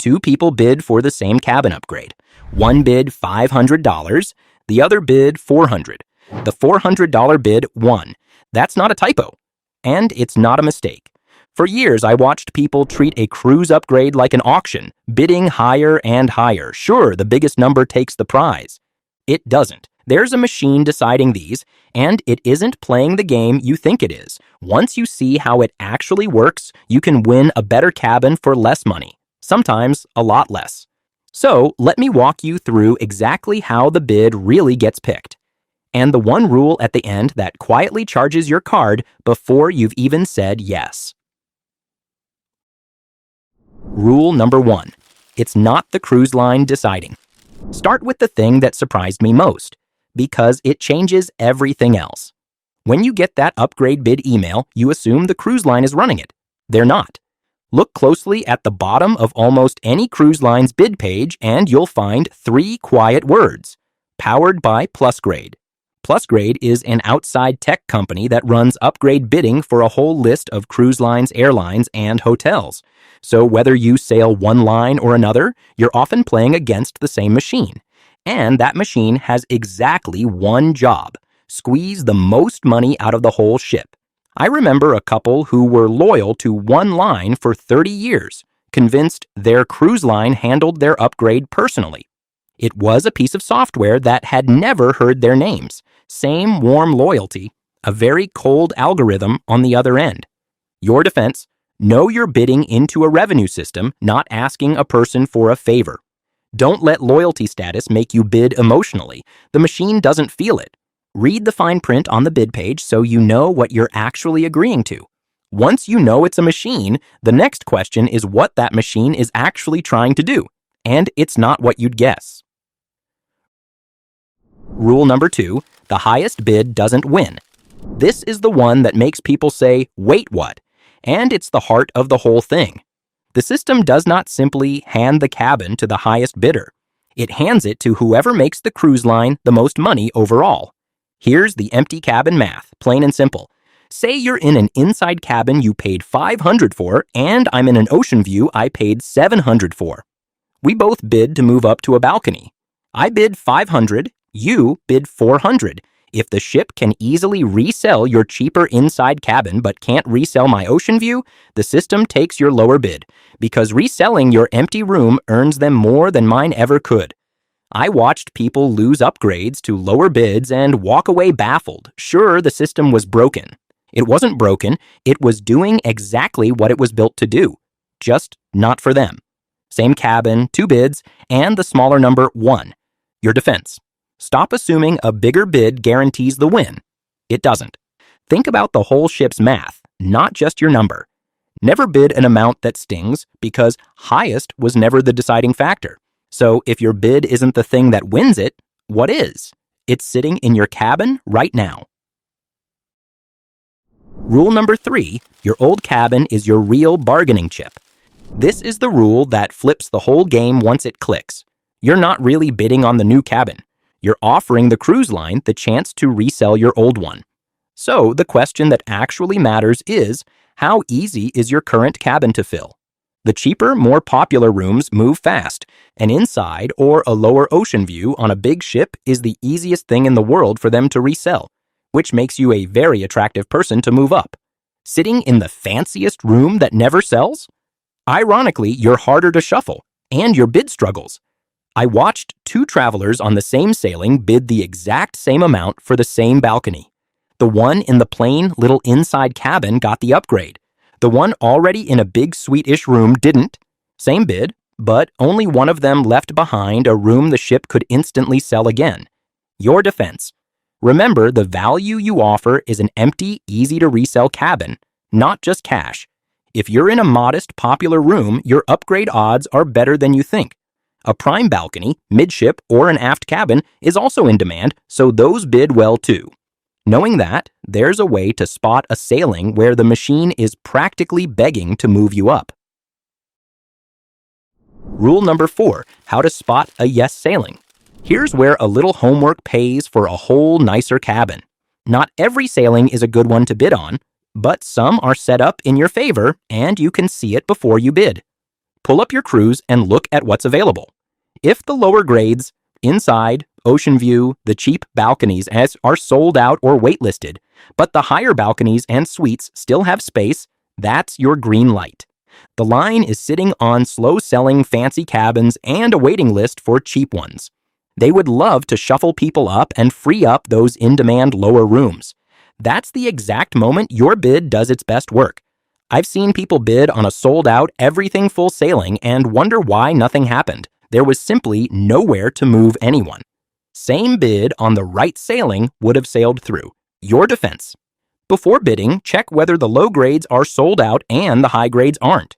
Two people bid for the same cabin upgrade. One bid $500, the other bid $400. The $400 bid won. That's not a typo. And it's not a mistake. For years, I watched people treat a cruise upgrade like an auction, bidding higher and higher. Sure, the biggest number takes the prize. It doesn't. There's a machine deciding these, and it isn't playing the game you think it is. Once you see how it actually works, you can win a better cabin for less money, sometimes a lot less. So, let me walk you through exactly how the bid really gets picked. And the one rule at the end that quietly charges your card before you've even said yes. Rule number 1. It's not the cruise line deciding. Start with the thing that surprised me most, because it changes everything else. When you get that upgrade bid email, you assume the cruise line is running it. They're not. Look closely at the bottom of almost any cruise line's bid page and you'll find 3 quiet words. Powered by Plusgrade. Plusgrade is an outside tech company that runs upgrade bidding for a whole list of cruise lines, airlines, and hotels. So whether you sail one line or another, you're often playing against the same machine. And that machine has exactly one job: squeeze the most money out of the whole ship. I remember a couple who were loyal to one line for 30 years, convinced their cruise line handled their upgrade personally. It was a piece of software that had never heard their names. Same warm loyalty, a very cold algorithm on the other end. Your defense: know you're bidding into a revenue system, not asking a person for a favor. Don't let loyalty status make you bid emotionally. The machine doesn't feel it. Read the fine print on the bid page so you know what you're actually agreeing to. Once you know it's a machine, the next question is what that machine is actually trying to do. And it's not what you'd guess. Rule number 2, the highest bid doesn't win. This is the one that makes people say, "Wait, what?" And it's the heart of the whole thing. The system does not simply hand the cabin to the highest bidder. It hands it to whoever makes the cruise line the most money overall. Here's the empty cabin math, plain and simple. Say you're in an inside cabin you paid $500 for, and I'm in an ocean view I paid $700 for. We both bid to move up to a balcony. I bid $500, you bid $400. If the ship can easily resell your cheaper inside cabin but can't resell my ocean view, the system takes your lower bid, because reselling your empty room earns them more than mine ever could. I watched people lose upgrades to lower bids and walk away baffled. Sure, the system was broken. It wasn't broken, it was doing exactly what it was built to do, just not for them. Same cabin, 2 bids, and the smaller number won. Your defense: stop assuming a bigger bid guarantees the win. It doesn't. Think about the whole ship's math, not just your number. Never bid an amount that stings, because highest was never the deciding factor. So if your bid isn't the thing that wins it, what is? It's sitting in your cabin right now. Rule number 3, your old cabin is your real bargaining chip. This is the rule that flips the whole game once it clicks. You're not really bidding on the new cabin. You're offering the cruise line the chance to resell your old one. So the question that actually matters is, how easy is your current cabin to fill? The cheaper, more popular rooms move fast. An inside or a lower ocean view on a big ship is the easiest thing in the world for them to resell, which makes you a very attractive person to move up. Sitting in the fanciest room that never sells? Ironically, you're harder to shuffle, and your bid struggles. I watched 2 travelers on the same sailing bid the exact same amount for the same balcony. The one in the plain little inside cabin got the upgrade. The one already in a big suite-ish room didn't. Same bid, but only one of them left behind a room the ship could instantly sell again. Your defense: remember, the value you offer is an empty, easy-to-resell cabin, not just cash. If you're in a modest, popular room, your upgrade odds are better than you think. A prime balcony, midship, or an aft cabin is also in demand, so those bid well too. Knowing that, there's a way to spot a sailing where the machine is practically begging to move you up. Rule number 4, how to spot a yes sailing. Here's where a little homework pays for a whole nicer cabin. Not every sailing is a good one to bid on, but some are set up in your favor and you can see it before you bid. Pull up your cruise and look at what's available. If the lower grades, inside, ocean view, the cheap balconies are sold out or waitlisted, but the higher balconies and suites still have space, that's your green light. The line is sitting on slow-selling fancy cabins and a waiting list for cheap ones. They would love to shuffle people up and free up those in-demand lower rooms. That's the exact moment your bid does its best work. I've seen people bid on a sold-out everything full sailing and wonder why nothing happened. There was simply nowhere to move anyone. Same bid on the right sailing would have sailed through. Your defense. Before bidding, check whether the low grades are sold out and the high grades aren't.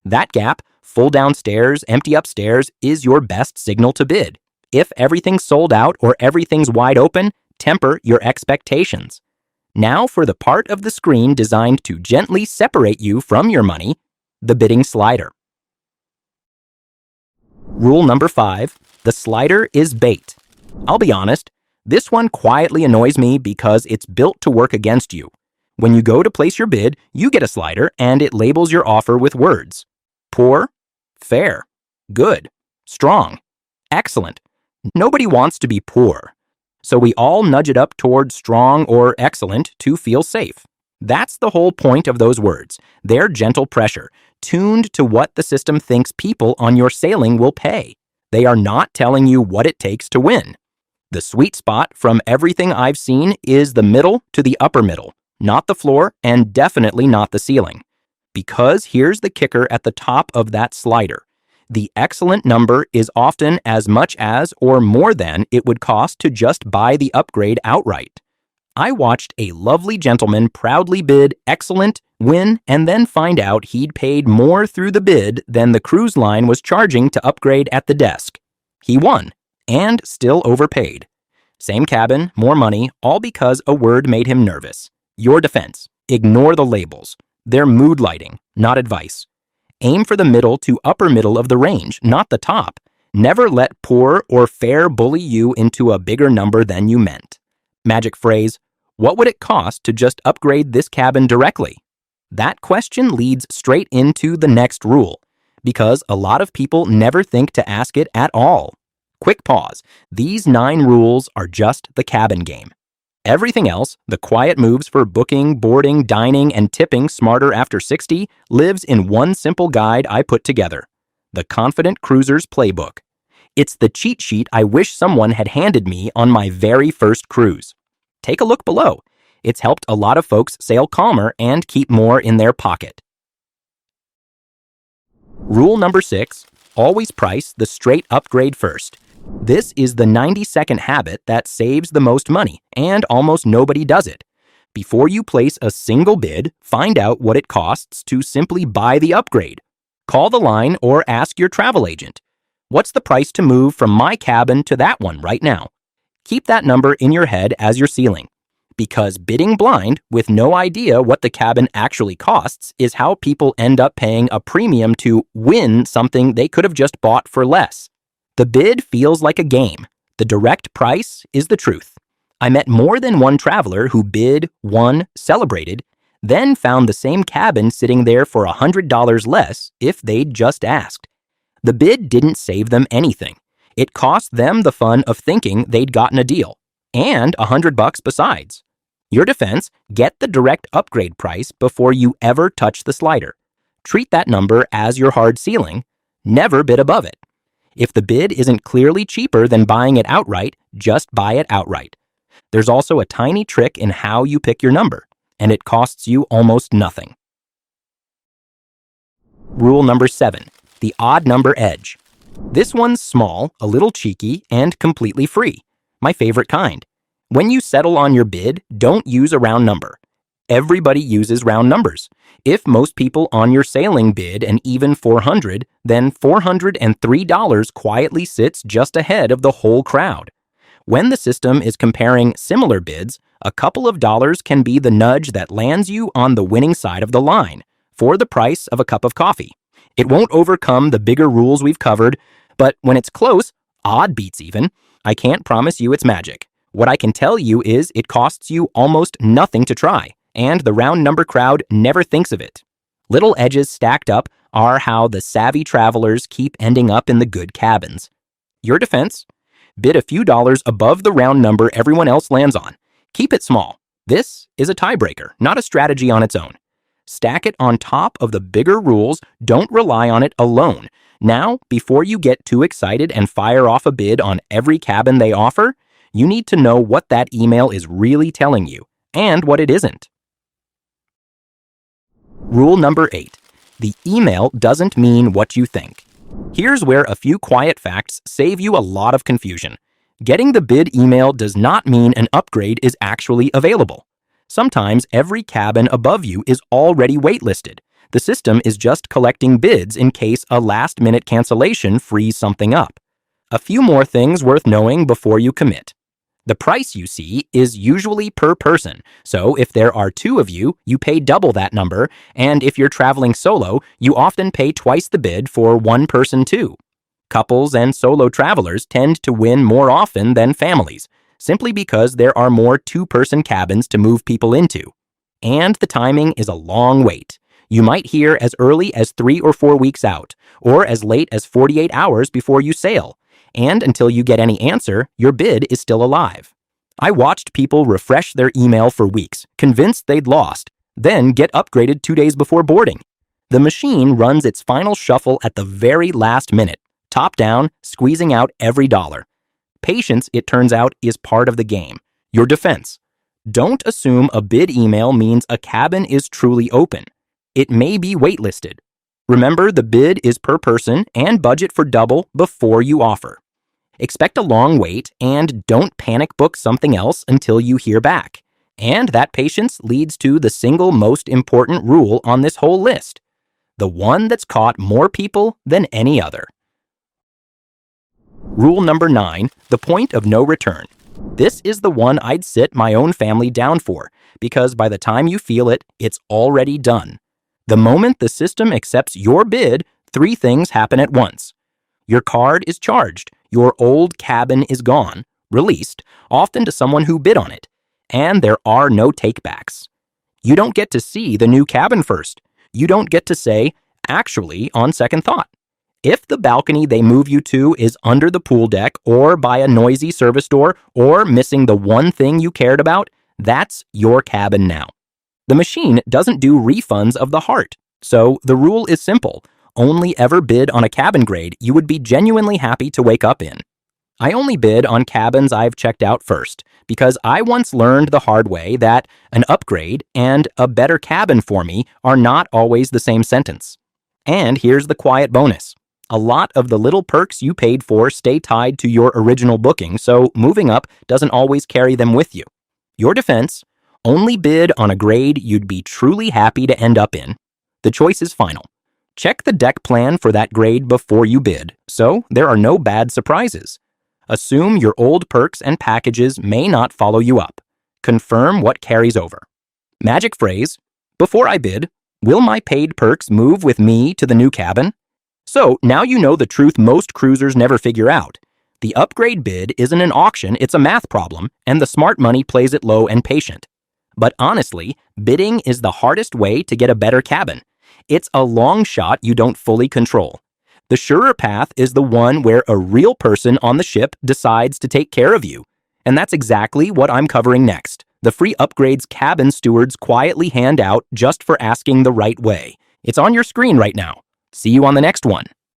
That gap, full downstairs, empty upstairs, is your best signal to bid. If everything's sold out or everything's wide open, temper your expectations. Now for the part of the screen designed to gently separate you from your money, the bidding slider. Rule number 5, the slider is bait. I'll be honest, this one quietly annoys me because it's built to work against you. When you go to place your bid, you get a slider and it labels your offer with words. Poor, fair, good, strong, excellent. Nobody wants to be poor. So we all nudge it up toward strong or excellent to feel safe. That's the whole point of those words. They're gentle pressure, tuned to what the system thinks people on your sailing will pay. They are not telling you what it takes to win. The sweet spot from everything I've seen is the middle to the upper middle, not the floor and definitely not the ceiling. Because here's the kicker at the top of that slider. The excellent number is often as much as or more than it would cost to just buy the upgrade outright. I watched a lovely gentleman proudly bid excellent, win, and then find out he'd paid more through the bid than the cruise line was charging to upgrade at the desk. He won, and still overpaid. Same cabin, more money, all because a word made him nervous. Your defense. Ignore the labels. They're mood lighting, not advice. Aim for the middle to upper middle of the range, not the top. Never let poor or fair bully you into a bigger number than you meant. Magic phrase, what would it cost to just upgrade this cabin directly? That question leads straight into the next rule, because a lot of people never think to ask it at all. Quick pause. These 9 rules are just the cabin game. Everything else, the quiet moves for booking, boarding, dining, and tipping smarter after 60, lives in one simple guide I put together. The Confident Cruiser's Playbook. It's the cheat sheet I wish someone had handed me on my very first cruise. Take a look below. It's helped a lot of folks sail calmer and keep more in their pocket. Rule number 6, always price the straight upgrade first. This is the 90-second habit that saves the most money, and almost nobody does it. Before you place a single bid, find out what it costs to simply buy the upgrade. Call the line or ask your travel agent. What's the price to move from my cabin to that one right now? Keep that number in your head as your ceiling. Because bidding blind, with no idea what the cabin actually costs, is how people end up paying a premium to win something they could have just bought for less. The bid feels like a game. The direct price is the truth. I met more than one traveler who bid, won, celebrated, then found the same cabin sitting there for $100 less if they'd just asked. The bid didn't save them anything. It cost them the fun of thinking they'd gotten a deal, and $100 besides. Your defense, get the direct upgrade price before you ever touch the slider. Treat that number as your hard ceiling. Never bid above it. If the bid isn't clearly cheaper than buying it outright, just buy it outright. There's also a tiny trick in how you pick your number, and it costs you almost nothing. Rule number 7, the odd number edge. This one's small, a little cheeky, and completely free. My favorite kind. When you settle on your bid, don't use a round number. Everybody uses round numbers. If most people on your sailing bid an even $400, then $403 quietly sits just ahead of the whole crowd. When the system is comparing similar bids, a couple of dollars can be the nudge that lands you on the winning side of the line for the price of a cup of coffee. It won't overcome the bigger rules we've covered, but when it's close, odd beats even, I can't promise you it's magic. What I can tell you is it costs you almost nothing to try, and the round number crowd never thinks of it. Little edges stacked up are how the savvy travelers keep ending up in the good cabins. Your defense? Bid a few dollars above the round number everyone else lands on. Keep it small. This is a tiebreaker, not a strategy on its own. Stack it on top of the bigger rules. Don't rely on it alone. Now, before you get too excited and fire off a bid on every cabin they offer, you need to know what that email is really telling you and what it isn't. Rule number 8. The email doesn't mean what you think. Here's where a few quiet facts save you a lot of confusion. Getting the bid email does not mean an upgrade is actually available. Sometimes every cabin above you is already waitlisted. The system is just collecting bids in case a last-minute cancellation frees something up. A few more things worth knowing before you commit. The price you see is usually per person, so if there are 2 of you, you pay double that number, and if you're traveling solo, you often pay twice the bid for one person too. Couples and solo travelers tend to win more often than families, simply because there are more 2-person cabins to move people into. And the timing is a long wait. You might hear as early as 3 or 4 weeks out, or as late as 48 hours before you sail. And until you get any answer, your bid is still alive. I watched people refresh their email for weeks, convinced they'd lost, then get upgraded 2 days before boarding. The machine runs its final shuffle at the very last minute, top down, squeezing out every dollar. Patience, it turns out, is part of the game. Your defense. Don't assume a bid email means a cabin is truly open. It may be waitlisted. Remember, the bid is per person and budget for double before you offer. Expect a long wait and don't panic book something else until you hear back. And that patience leads to the single most important rule on this whole list. The one that's caught more people than any other. Rule number 9, the point of no return. This is the one I'd sit my own family down for, because by the time you feel it, it's already done. The moment the system accepts your bid, 3 things happen at once. Your card is charged, your old cabin is gone, released, often to someone who bid on it, and there are no takebacks. You don't get to see the new cabin first. You don't get to say, actually, on second thought. If the balcony they move you to is under the pool deck or by a noisy service door or missing the one thing you cared about, that's your cabin now. The machine doesn't do refunds of the heart, so the rule is simple. Only ever bid on a cabin grade you would be genuinely happy to wake up in. I only bid on cabins I've checked out first, because I once learned the hard way that an upgrade and a better cabin for me are not always the same sentence. And here's the quiet bonus. A lot of the little perks you paid for stay tied to your original booking, so moving up doesn't always carry them with you. Your defense? Only bid on a grade you'd be truly happy to end up in. The choice is final. Check the deck plan for that grade before you bid, so there are no bad surprises. Assume your old perks and packages may not follow you up. Confirm what carries over. Magic phrase, before I bid, will my paid perks move with me to the new cabin? So now you know the truth most cruisers never figure out. The upgrade bid isn't an auction, it's a math problem, and the smart money plays it low and patient. But honestly, bidding is the hardest way to get a better cabin. It's a long shot you don't fully control. The surer path is the one where a real person on the ship decides to take care of you. And that's exactly what I'm covering next. The free upgrades cabin stewards quietly hand out just for asking the right way. It's on your screen right now. See you on the next one.